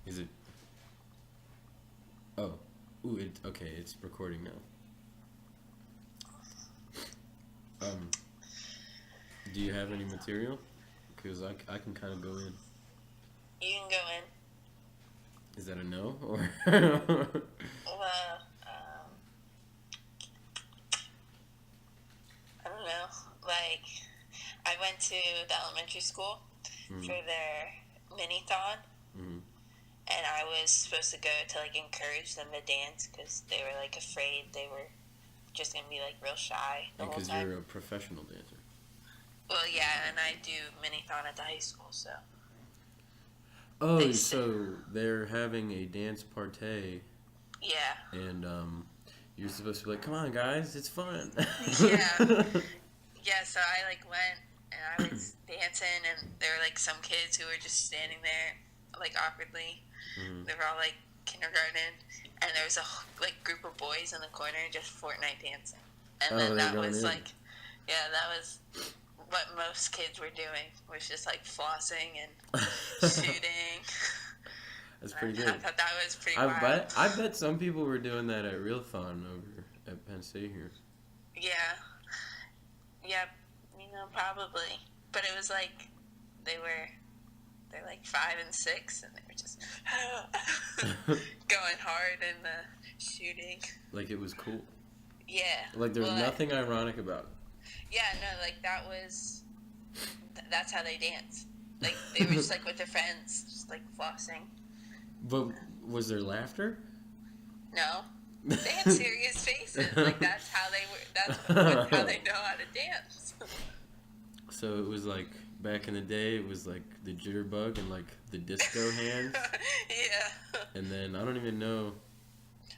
Is it? Oh, ooh, okay. It's recording now. Do you have any material? Because I can kind of go in. You can go in. Is that a no or? Well, I don't know. Like, I went to the elementary school for their mini-thon, and I was supposed to go to, like, encourage them to dance because they were, like, afraid they were just going to be, like, real shy the whole Because time. you're a professional dancer. Well, yeah, and I do mini-thon at the high school, so. Oh, so they're having a dance party. Yeah. And you're supposed to be like, come on, guys, it's fun. Yeah. Yeah, so I, like, went, and I was dancing, and there were, like, some kids who were just standing there, like, awkwardly. They were all, like, kindergarten, and there was a, like, group of boys in the corner just Fortnite dancing. And then that was, like, yeah, that was what most kids were doing, was just, like, flossing and shooting. That's pretty good. I thought that was pretty wild. I bet some people were doing that at Real Fun over at Penn State here. Yeah. Yeah, you know, probably. But it was like, they're like 5 and 6, and they were just going hard in the shooting. Like it was cool. Yeah. Like there was nothing ironic about it. Yeah, no, like that was, that's how they dance. Like they were just like with their friends, just like flossing. But was there laughter? No. They had serious faces. Like that's how they were, that's how they know how to dance. So it was like, back in the day, it was like the jitterbug and like the disco hands. Yeah. And then, I don't even know.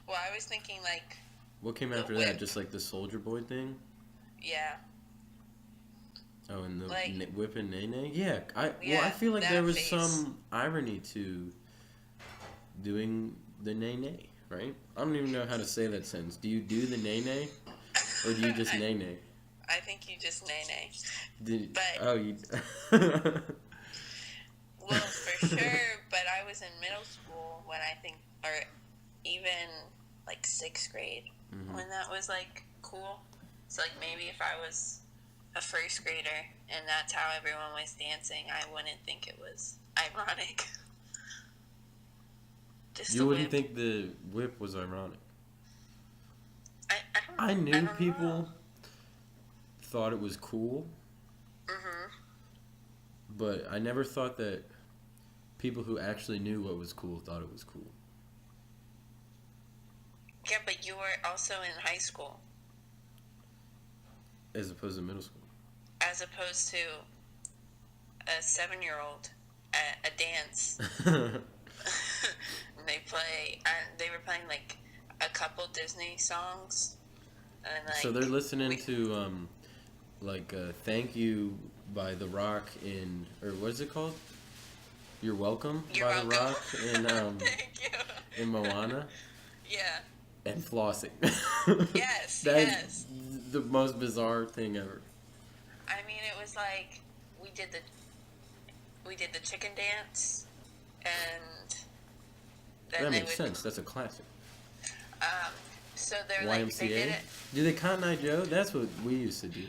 Well, I was thinking like. What came after that? Just like the Soldier Boy thing? Yeah. Oh, and the like, whip and nay-nay? Yeah. I feel like there was some irony to doing the nay-nay, right? I don't even know how to say that sentence. Do you do the nay-nay? Or do you just nay-nay? I think you just nay-nay. You... Well, for sure, but I was in middle school when I think, or even like 6th grade, when that was like cool. So like maybe if I was a 1st grader and that's how everyone was dancing, I wouldn't think it was ironic. You wouldn't think the whip was ironic. I knew people thought it was cool. But I never thought that people who actually knew what was cool thought it was cool. Yeah, but you were also in high school. As opposed to middle school. As opposed to a 7-year-old at a dance. They were playing like a couple Disney songs. And, like, so they're listening to Thank You by The Rock or what is it called? You're Welcome by The Rock in Moana. Yeah. And flossing. Yes, That's the most bizarre thing ever. I mean, it was like we did the chicken dance, and then that makes sense. That's a classic. So they're YMCA? like they did it. Do they Cotton Eye Joe? That's what we used to do.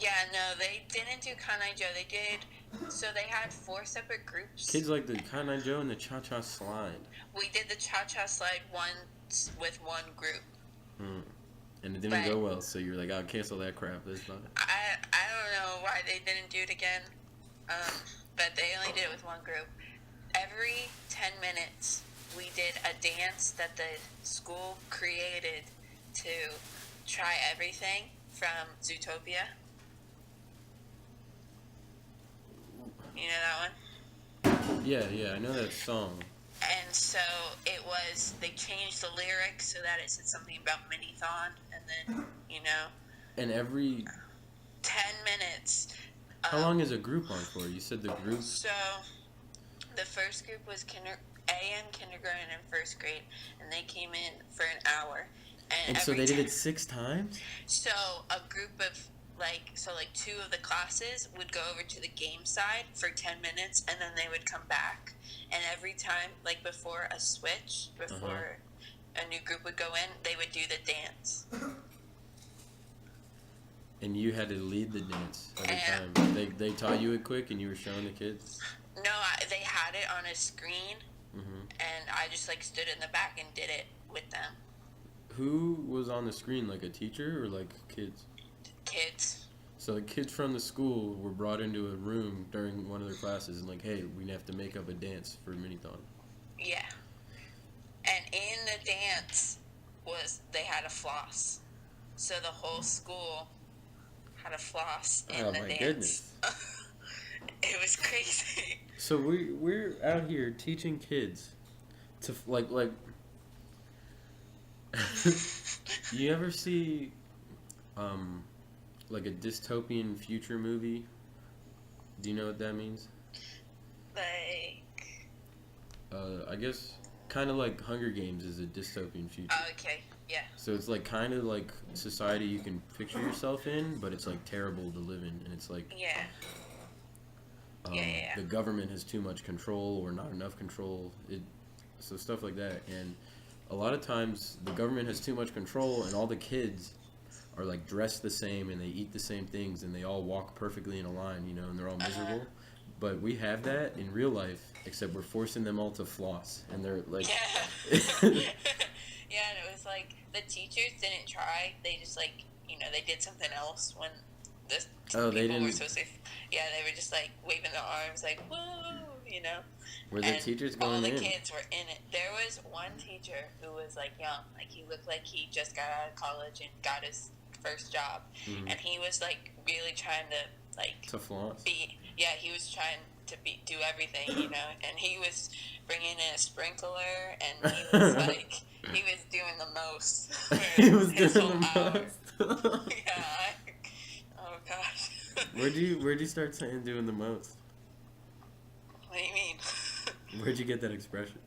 Yeah, no, they didn't do Cotton Eye Joe. They did. So they had 4 separate groups. Kids like the Cotton Eye Joe and the Cha Cha Slide. We did the Cha Cha Slide once with one group. And it didn't go well, so you're like, I'll cancel that crap this time. I don't know why they didn't do it again, but they only did it with one group. Every 10 minutes, we did a dance that the school created to try everything from Zootopia. You know that one? Yeah, I know that song. And so they changed the lyrics so that it said something about mini-thon, and then, And every... 10 minutes. How long is a group on for? You said the group... So, the first group was AM kindergarten and 1st grade, and they came in for an hour. And so they did it 6 times? So, a group of like two of the classes would go over to the game side for 10 minutes, and then they would come back. And every time, like before a switch, before a new group would go in, they would do the dance. And you had to lead the dance every time. They taught you it quick, and you were showing the kids? No, they had it on a screen, and I just like stood in the back and did it with them. Who was on the screen, like a teacher or like kids? Kids. So the kids from the school were brought into a room during one of their classes and like, hey, we have to make up a dance for Minithon. Yeah. And in the dance they had a floss. So the whole school had a floss in the dance. Oh my goodness. It was crazy. So we're out here teaching kids to like you ever see like a dystopian future movie? Do you know what that means? Like I guess kind of like Hunger Games is a dystopian future. Oh, okay. Yeah. So it's like kind of like society you can picture yourself in, but it's like terrible to live in, and it's like the government has too much control or not enough control. So stuff like that, and a lot of times the government has too much control, and all the kids are like dressed the same, and they eat the same things, and they all walk perfectly in a line, you know, and they're all miserable. But we have that in real life, except we're forcing them all to floss, and they're like. Yeah, and it was like the teachers didn't try. They just like they did something else when the people were supposed to. Yeah, they were just like waving their arms, like woo, you know. Were the teachers going in? All the kids were in it. There was one teacher who was like young, like he looked like he just got out of college and got his first job, and he was like really trying to like to floss. He was trying to do everything, you know, and he was bringing in a sprinkler, and he was like he was doing the most. He was doing the most. Oh gosh. Where'd you start saying doing the most? What do you mean? Where'd you get that expression?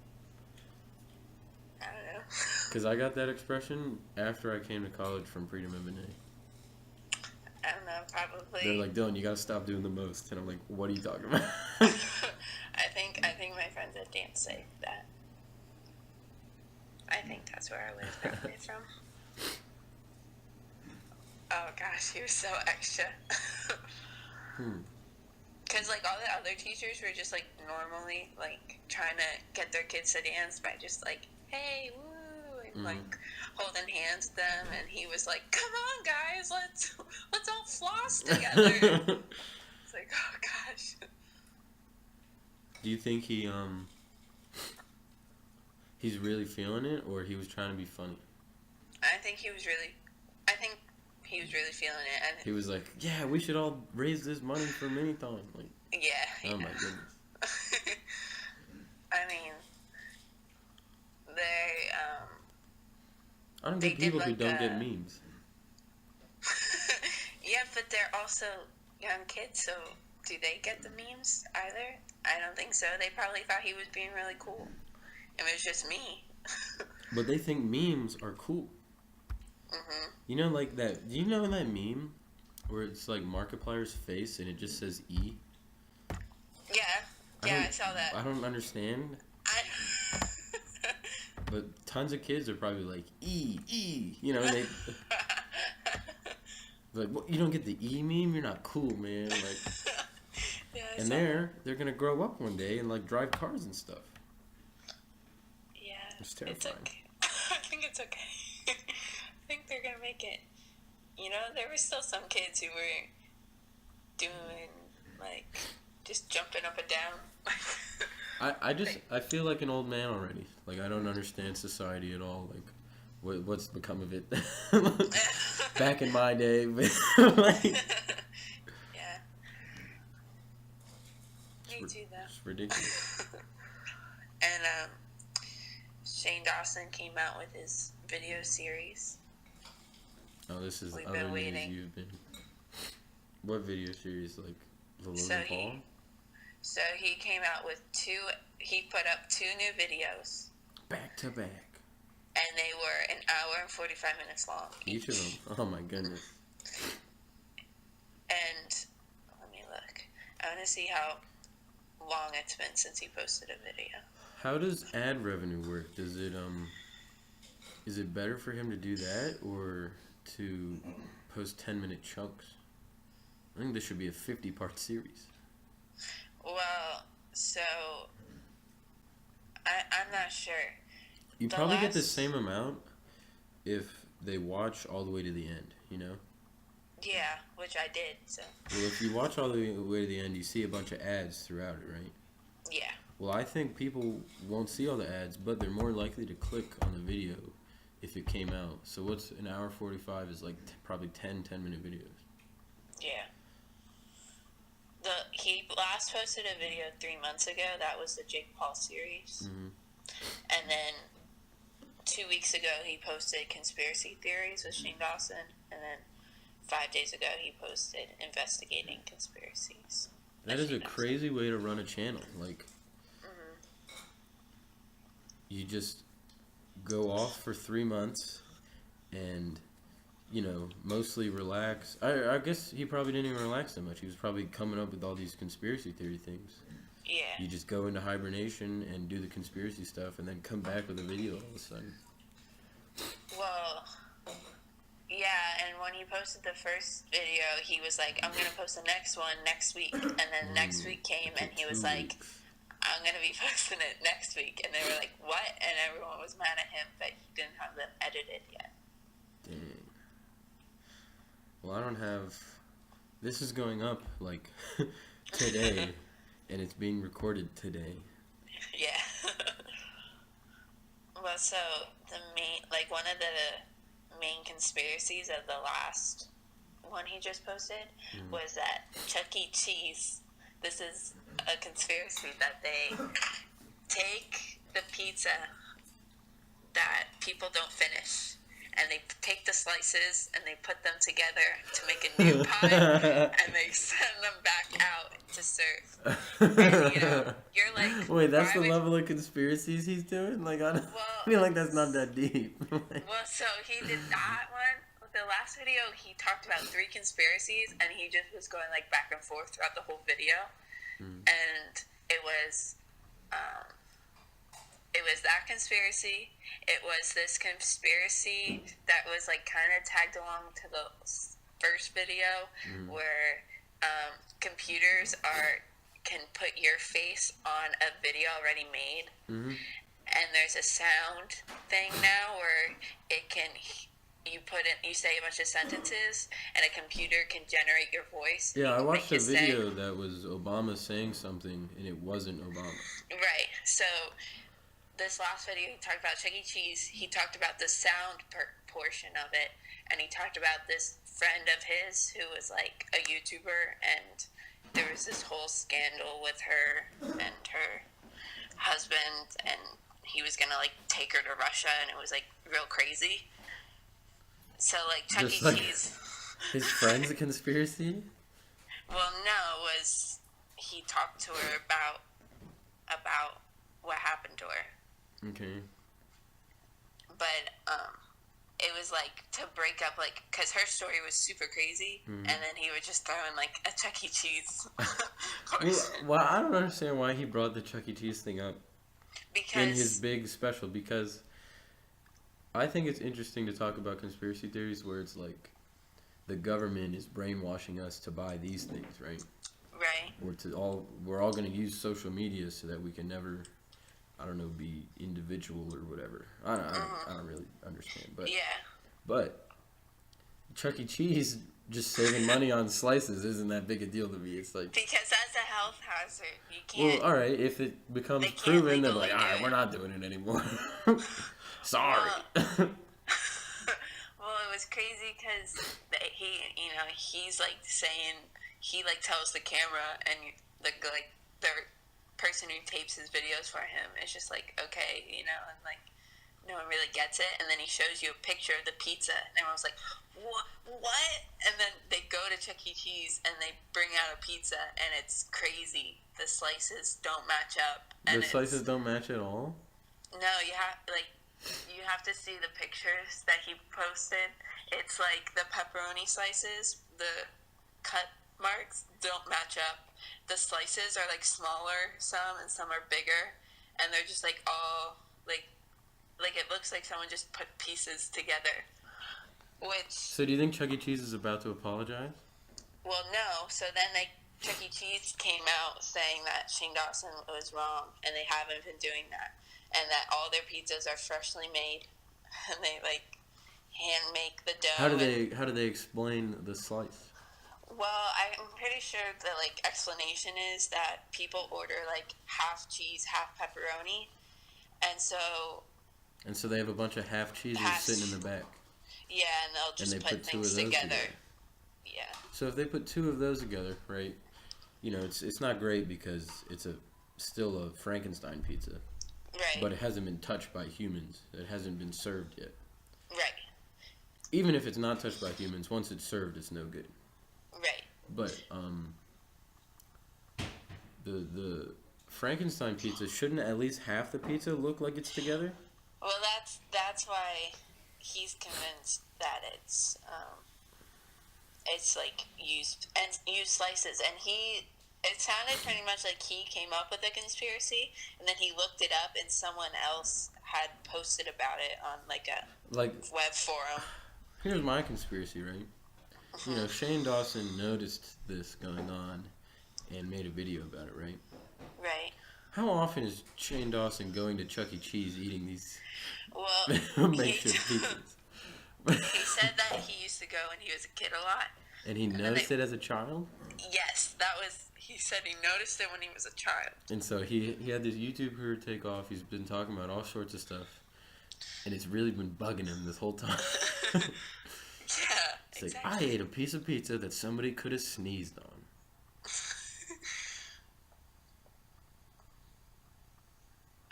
I don't know. Because I got that expression after I came to college from Freedom and Benet. I don't know, probably. They're like, Dylan, you gotta stop doing the most. And I'm like, what are you talking about? I think my friends at dance say that. I think that's where I would have gotten it from. Oh gosh, he was so extra. Because like all the other teachers were just like normally like trying to get their kids to dance by just like, hey, woo, and like holding hands with them, and he was like, come on guys, let's all floss together. It's like, oh gosh. Do you think he's really feeling it, or he was trying to be funny? I think he was really feeling it. And he was like, yeah, we should all raise this money for Minithon. Like, yeah. Oh my goodness. I mean, they I don't get people who don't get memes. Yeah, but they're also young kids, so do they get the memes either? I don't think so. They probably thought he was being really cool. It was just me. But they think memes are cool. You know, like that. Do you know that meme where it's like Markiplier's face and it just says E? Yeah, I saw that. I don't understand. But tons of kids are probably like E, you know. And they like, what, you don't get the E meme? You're not cool, man. Like, and they're gonna grow up one day and like drive cars and stuff. Yeah, it's terrifying. It's okay. I think it's okay. I think they're gonna make it. You know, there were still some kids who were doing like just jumping up and down. I feel like an old man already. Like I don't understand society at all. Like what's become of it? Back in my day, like, yeah. Me too, though. It's ridiculous. And Shane Dawson came out with his video series. Oh, this is We've other been waiting. news you've been. What video series? Like the Logan Paul? So he came out with he put up 2 new videos. Back to back. And they were an hour and 45 minutes long. Each of them? Oh my goodness. And let me look. I want to see how long it's been since he posted a video. How does ad revenue work? Is it better for him to do that or to post 10-minute chunks? I think this should be a 50-part series. Well, so I'm not sure. You probably get the same amount if they watch all the way to the end, you know? Yeah, which I did, so. Well, if you watch all the way to the end, you see a bunch of ads throughout it, right? Yeah. Well, I think people won't see all the ads, but they're more likely to click on the video if it came out. So what's an hour 45 is like probably 10-minute videos. Yeah. He last posted a video 3 months ago. That was the Jake Paul series. Mm-hmm. And then 2 weeks ago, he posted Conspiracy Theories with Shane Dawson. And then 5 days ago, he posted Investigating Conspiracies. That is a crazy way to run a channel. Like, you just go off for 3 months and, you know, mostly relax. I guess he probably didn't even relax that much. He was probably coming up with all these conspiracy theory things. Yeah. You just go into hibernation and do the conspiracy stuff and then come back with a video all of a sudden. Well, yeah, and when he posted the first video, he was like, I'm going to post the next one next week. And then next week came and he was like, I'm going to be posting it next week. And they were like, what? And everyone was mad at him that he didn't have them edited yet. Dang. Well, I don't have... This is going up, like, today. And it's being recorded today. Yeah. Well, so one of the main conspiracies of the last one he just posted was that Chuck E. Cheese, this is a conspiracy that they take the pizza that people don't finish and they take the slices and they put them together to make a new pie and they send them back out to serve. And, you know, you're like, wait, that's the level of conspiracies he's doing? Like, I feel like that's not that deep. Well, so he did that one. The last video, he talked about 3 conspiracies and he just was going like back and forth throughout the whole video. And it was that conspiracy. It was this conspiracy that was like kind of tagged along to the first video where computers can put your face on a video already made. And there's a sound thing now where it can... You say a bunch of sentences, and a computer can generate your voice. Yeah, I watched a video that was Obama saying something, and it wasn't Obama. Right. So, this last video, he talked about Chuck E. Cheese. He talked about the sound portion of it, and he talked about this friend of his who was, like, a YouTuber, and there was this whole scandal with her and her husband, and he was gonna, like, take her to Russia, and it was, like, real crazy. So, like, Chuck E. Cheese... His friend's a conspiracy? Well, no, it was... He talked to her about what happened to her. Okay. But, it was, like, to break up, like... Because her story was super crazy, and then he would just throw in, like, a Chuck E. Cheese. Well, I don't understand why he brought the Chuck E. Cheese thing up in his big special, because... I think it's interesting to talk about conspiracy theories where it's like the government is brainwashing us to buy these things, right? Right. We're all going to use social media so that we can never, I don't know, be individual or whatever. I don't really understand, but Chuck E. Cheese just saving money on slices isn't that big a deal to me. It's like, because that's a health hazard. You can't. Well, all right, if it becomes proven, they're like, all right, we're not doing it anymore. Sorry. Well, it was crazy because he's like saying, he like tells the camera and the person who tapes his videos for him is just like, okay, and like no one really gets it, and then he shows you a picture of the pizza and everyone's like, what? And then they go to Chuck E. Cheese and they bring out a pizza and it's crazy. The slices don't match up. The slices don't match at all? No, you have to see the pictures that he posted. It's like the pepperoni slices, the cut marks don't match up. The slices are like smaller, some, and some are bigger, and they're just like all like it looks like someone just put pieces together. Which. So do you think Chuck E. Cheese is about to apologize? Well, no. So then Chuck E. Cheese came out saying that Shane Dawson was wrong, and they haven't been doing that, and that all their pizzas are freshly made, and they like hand make the dough. How do they explain the slice? Well, I'm pretty sure the like explanation is that people order like half cheese, half pepperoni, and so they have a bunch of half cheeses sitting in the back. Yeah, and they'll just put things together. Yeah. So if they put two of those together, right? You know, it's not great because it's still a Frankenstein pizza. Right. But it hasn't been touched by humans. It hasn't been served yet. Right. Even if it's not touched by humans, once it's served, it's no good. Right. But the Frankenstein pizza, shouldn't at least half the pizza look like it's together? Well, that's why he's convinced that it's like used slices, and it sounded pretty much like he came up with the conspiracy, and then he looked it up, and someone else had posted about it on like a web forum. Here's my conspiracy, right? You know, Shane Dawson noticed this going on and made a video about it, right? Right. How often is Shane Dawson going to Chuck E. Cheese eating these makeshift pizzas? He said that he used to go when he was a kid a lot. And he noticed it as a child? Yes, he said he noticed it when he was a child. And so he had this YouTube career take off. He's been talking about all sorts of stuff. And it's really been bugging him this whole time. Yeah, it's exactly. Like, I ate a piece of pizza that somebody could have sneezed on.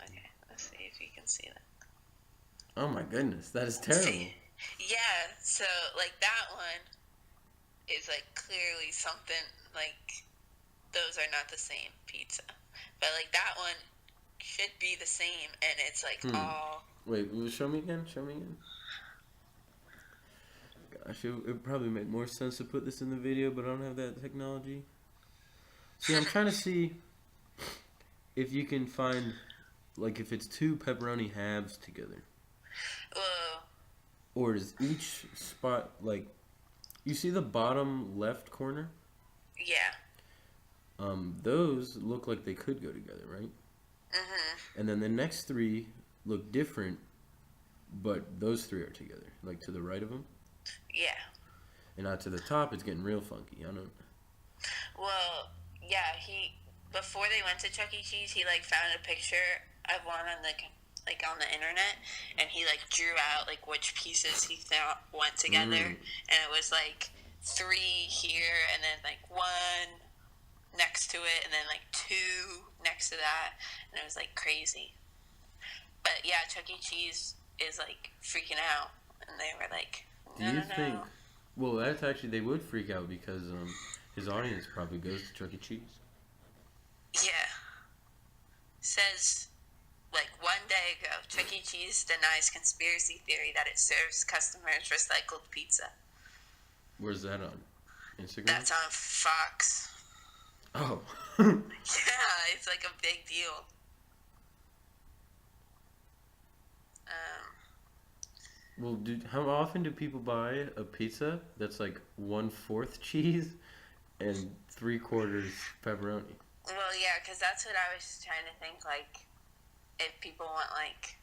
Okay, let's see if you can see that. Oh my goodness, that is terrible. Yeah, so like that one is like clearly something like those are not the same pizza. But like that one should be the same, and it's like all... Wait, show me again? Gosh, it would probably make more sense to put this in the video, but I don't have that technology. See, I'm trying to see if you can find, like, if it's two pepperoni halves together. Or is each spot, like, you see the bottom left corner? Yeah. Those look like they could go together, right? Mm-hmm. And then the next three look different, but those three are together, like to the right of them. Yeah. And out to the top, it's getting real funky. I don't. Well, yeah. Before they went to Chuck E. Cheese, he like found a picture of one on on the internet, and he like drew out like which pieces he thought went together, and it was like 3 here, and then like 1 next to it, and then like 2 next to that, and it was like crazy. But yeah, Chuck E. Cheese is like freaking out, and they were like, no, Do you think? Well, that's actually, they would freak out because his audience probably goes to Chuck E. Cheese. Yeah. Says, like 1 day ago, Chuck E. Cheese denies conspiracy theory that it serves customers recycled pizza. Where's that on? Instagram? That's on Fox. Oh. Yeah, it's like a big deal. Well, how often do people buy a pizza that's like 1/4 cheese and 3/4 pepperoni? Well, yeah, because that's what I was trying to think. Like, if people want like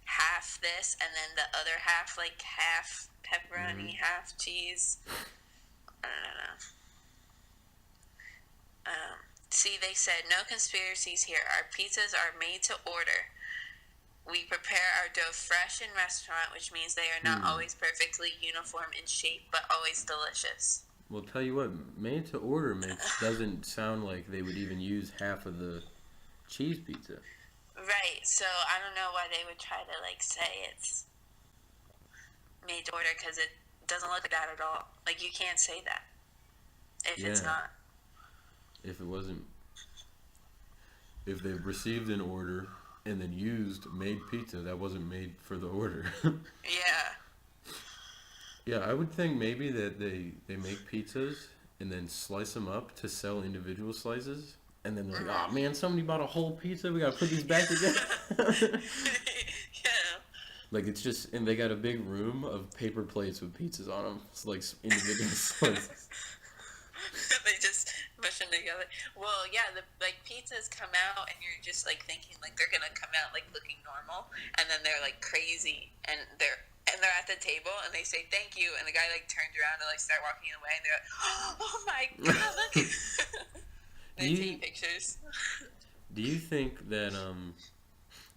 half this and then the other half, like half pepperoni, half cheese. I don't know. See, they said no conspiracies here. Our pizzas are made to order. We prepare our dough fresh in restaurant, which means they are not always perfectly uniform in shape, but always delicious. Well, tell you what, made to order doesn't sound like they would even use half of the cheese pizza. Right, so I don't know why they would try to like say it's made to order, because it doesn't look like that at all. Like, you can't say that if it's not. If it wasn't, if they've received an order and then used made pizza that wasn't made for the order. Yeah. Yeah, I would think maybe that they make pizzas and then slice them up to sell individual slices. And then they're like, oh man, somebody bought a whole pizza. We gotta put these back together. Yeah. Like it's just, and they got a big room of paper plates with pizzas on them. It's like individual slices. They just mush them together. Well, yeah, like pizzas come out, and you're just like thinking like they're gonna come out like looking normal, and then they're like crazy, and they're at the table, and they say thank you, and the guy like turns around and like start walking away, and they're like, oh my god, look. They're taking pictures. Do you think that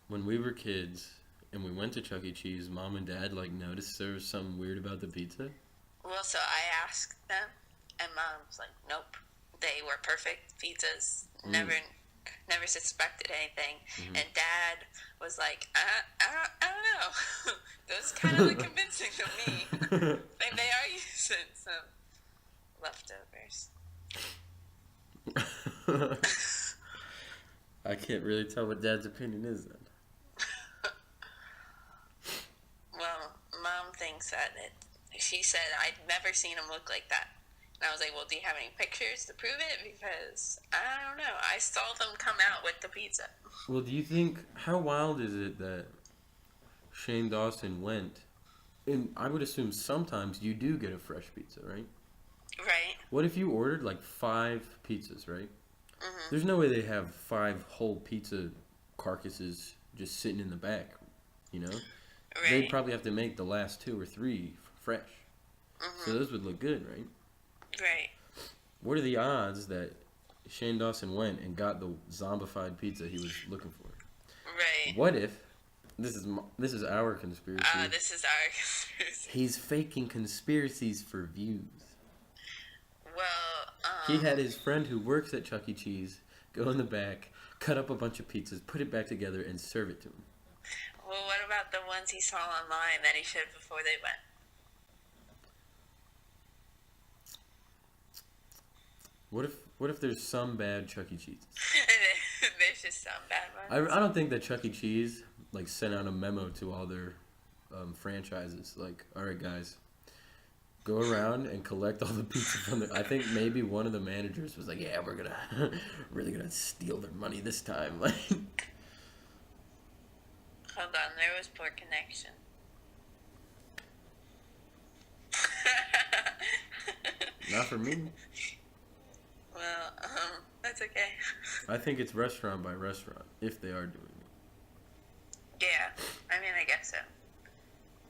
when we were kids and we went to Chuck E. Cheese, Mom and Dad like noticed there was something weird about the pizza? Well, so I asked them, and Mom's like, nope, they were perfect pizzas. Never suspected anything. And Dad was like, I don't know. Those kind of look convincing to me. Like they are using some leftovers. I can't really tell what Dad's opinion is then. Well, Mom thinks that she said I'd never seen him look like that. And I was like, well, do you have any pictures to prove it? Because I don't know. I saw them come out with the pizza. Well, do you think, how wild is it that Shane Dawson went, and I would assume sometimes you do get a fresh pizza, right? Right. What if you ordered like 5 pizzas, right? There's no way they have 5 whole pizza carcasses just sitting in the back, you know? Right. They'd probably have to make the last 2 or 3 fresh. So those would look good, right? Right. What are the odds that Shane Dawson went and got the zombified pizza he was looking for? Right. What if, this is our conspiracy. This is our conspiracy. He's faking conspiracies for views. Well, He had his friend who works at Chuck E. Cheese go in the back, cut up a bunch of pizzas, put it back together, and serve it to him. Well, what about the ones he saw online that he showed before they went? What if there's some bad Chuck E. Cheese? There's just some bad ones. I don't think that Chuck E. Cheese like sent out a memo to all their franchises like, all right guys, go around and collect all the pizza from the. I think maybe one of the managers was like, yeah, we're really gonna steal their money this time. Like, hold on, there was poor connection. not for me. Well, that's okay. I think it's restaurant by restaurant if they are doing it. Yeah, I mean, I guess so.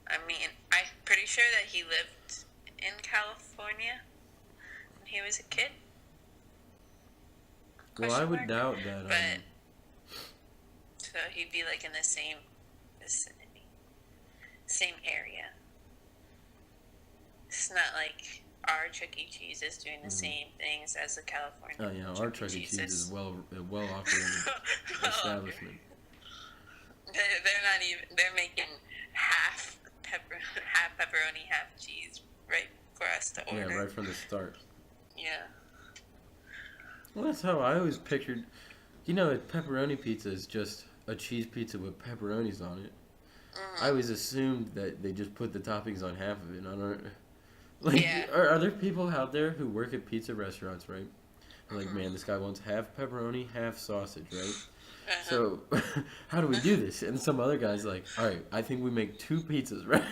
I mean, I'm pretty sure that he lived in California when he was a kid. Well, I would doubt that. But so he'd be like in the same vicinity, same area. It's not like our Chuck E. Cheese is doing the same things as the California. Oh yeah, our Chuck E. Cheese is a well operated establishment. They're not even. They're making half pepperoni, half cheese, right for us to order. Yeah, right from the start. Yeah. Well, that's how I always pictured. You know, a pepperoni pizza is just a cheese pizza with pepperonis on it. I always assumed that they just put the toppings on half of it. I don't. Like, yeah. Are there people out there who work at pizza restaurants, right? Like, man, this guy wants half pepperoni, half sausage, right? So, how do we do this? And some other guy's like, all right, I think we make 2 pizzas, right?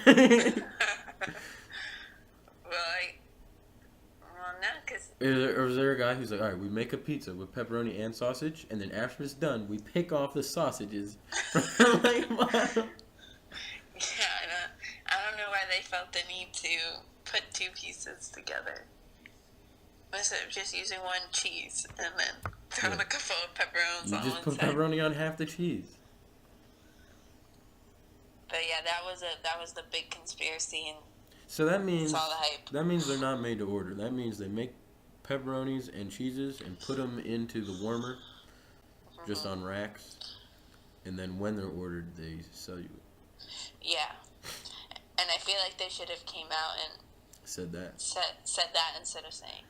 No, because... Or is there a guy who's like, all right, we make a pizza with pepperoni and sausage, and then after it's done, we pick off the sausages. Like, what? Yeah, I don't know why they felt the need to put 2 pieces together. Instead of just using one cheese and then throwing a couple of pepperonis on one side. You just put pepperoni on half the cheese. But yeah, that was the big conspiracy, and so that means all the hype. That means they're not made to order. That means they make pepperonis and cheeses and put them into the warmer, just on racks, and then when they're ordered, they sell you it. Yeah, and I feel like they should have came out and said that instead of saying.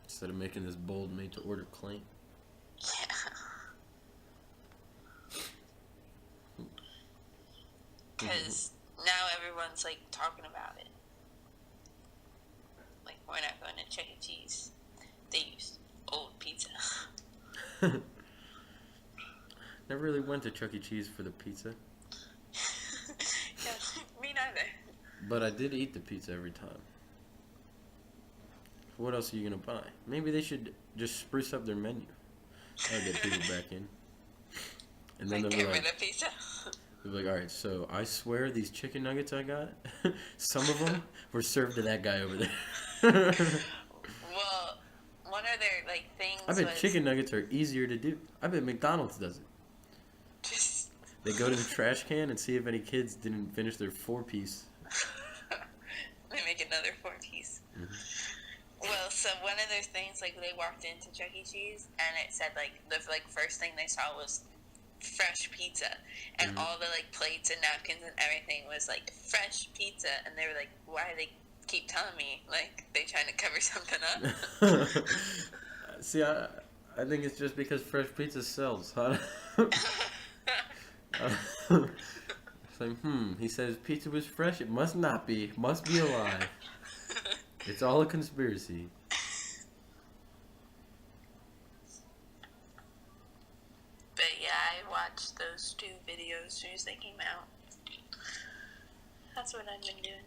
Instead of making this bold made-to-order claim. Yeah. Because now everyone's, like, talking about it. Like, we're not going to Chuck E. Cheese. They used old pizza. Never really went to Chuck E. Cheese for the pizza. Yeah, me neither. But I did eat the pizza every time. What else are you gonna buy? Maybe they should just spruce up their menu. That'll get people back in. And then Like, they'll be get like, rid of pizza. they'll be like, all right, so I swear these chicken nuggets I got, some of them were served to that guy over there. Well, one of their like things I bet was chicken nuggets are easier to do. I bet McDonald's does it. just They go to the trash can and see if any kids didn't finish their 4-piece. they make another 4-piece. Mm-hmm. Well, so one of those things, like, they walked into Chuck E. Cheese, and it said, like, the, like, first thing they saw was fresh pizza. And Mm-hmm. all the, like, plates and napkins and everything was, like, fresh pizza. And they were like, why do they keep telling me? Like, they trying to cover something up? See, I think it's just because fresh pizza sells, huh? It's like, he said his pizza was fresh. It must not be. Must be a lie. It's all a conspiracy. But yeah, I watched those 2 videos as soon as they came out. That's what I've been doing.